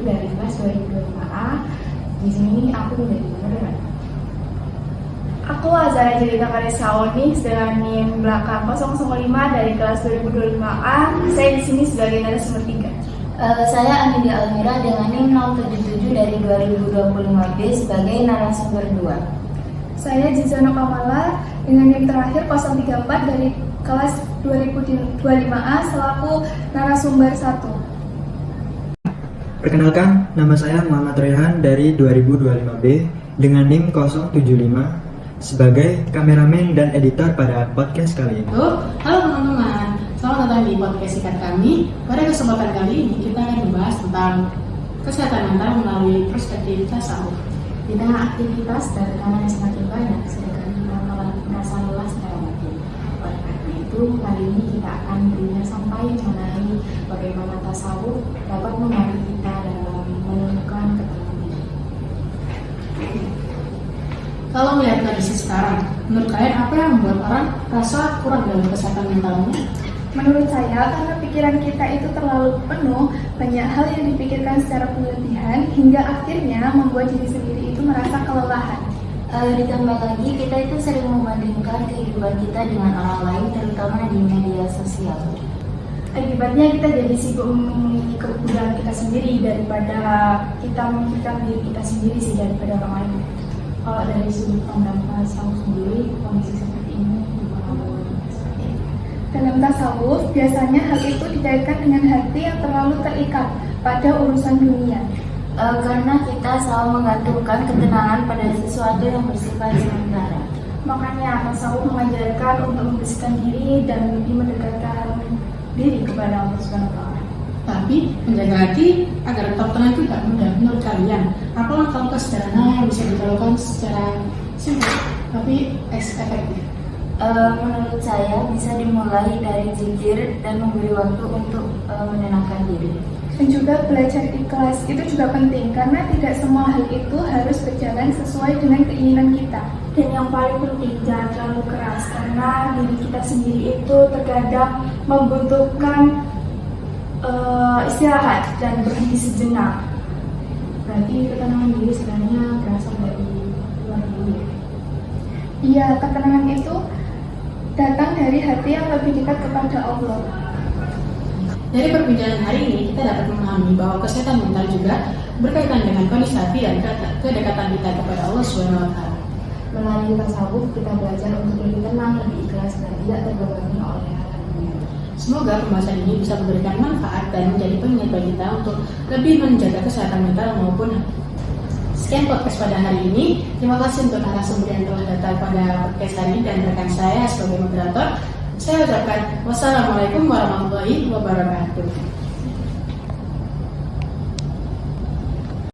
dari kelas 2025A. Di sini aku menjadi moderator. Aku Azara Jelita Karisaoni dengan NIM belakang 005 dari kelas 2025A. Saya di sini sebagai narasumber 3. Saya Amidia Almira dengan NIM 077 dari 2025B sebagai narasumber 2. Saya Jizano Kamala dengan NIM terakhir 034 dari kelas 2025A selaku narasumber 1. Perkenalkan, nama saya Muhammad Rehan dari 2025B dengan NIM 075 sebagai kameramen dan editor pada podcast kali ini. Halo teman-teman, selamat datang di podcast singkat kami. Pada kesempatan kali ini kita akan membahas tentang kesehatan mental melalui perspektif tasawuf. Di tengah aktivitas dan tekanan yang semakin banyak, sedangkan kita merasa lelah secara batin. Oleh karena itu, kali ini kita akan berinya sampai mengenai bagaimana tasawuf dapat membantu kita dalam menemukan ketenangan diri. Kalau melihat kondisi sekarang, menurut kalian apa yang membuat orang rasa kurang dalam kesehatan mentalnya? Menurut saya, karena pikiran kita itu terlalu penuh, banyak hal yang dipikirkan secara berlebihan hingga akhirnya membuat diri sendiri itu merasa kelelahan. Ditambah lagi, kita itu sering membandingkan kehidupan kita dengan orang lain, terutama di media sosial. Akibatnya kita jadi sibuk memenuhi kebutuhan kita sendiri daripada kita memikirkan diri kita sendiri sih daripada orang lain. Kalau dari sudut pandang tasawuf sendiri, kondisi seperti ini dipengaruhi seperti ini. Dalam tasawuf, biasanya hal itu dikaitkan dengan hati yang terlalu terikat pada urusan dunia. Karena kita selalu menggantungkan ketenangan pada sesuatu yang bersifat sementara. Makanya tasawuf mengajarkan untuk membersihkan diri dan lebih mendekatkan diri kepada Allah Subhanahu wa Ta'ala. Tapi menjaga hati agar tetap tenang itu tidak mudah. Menurut kalian, apa langkah sederhana yang bisa dilakukan secara simpel tapi efektif? Menurut saya bisa dimulai dari zikir dan memberi waktu untuk menenangkan diri. Dan juga belajar ikhlas itu juga penting karena tidak semua hal itu harus berjalan sesuai dengan keinginan kita. Dan yang paling penting jangan terlalu keras karena diri kita sendiri itu terkadang membutuhkan istirahat dan berhenti sejenak. Berarti ketenangan diri sebenarnya berasal dari luar diri. Iya, ketenangan itu datang dari hati yang lebih dekat kepada Allah. Dari perbincangan hari ini, kita dapat memahami bahwa kesehatan mental juga berkaitan dengan kondisi hati dan kedekatan kita kepada Allah Subhanahu wa Ta'ala. Melalui tasawuf, kita belajar untuk lebih tenang, lebih ikhlas, dan tidak terbebani oleh hal dunia. Semoga pembahasan ini bisa memberikan manfaat dan menjadi pengingat bagi kita untuk lebih menjaga kesehatan mental maupun hati. Sekian podcast pada hari ini. Terima kasih untuk narasumber yang telah datang pada podcast hari ini dan rekan saya sebagai moderator. Saya ucapkan wassalamualaikum warahmatullahi wabarakatuh.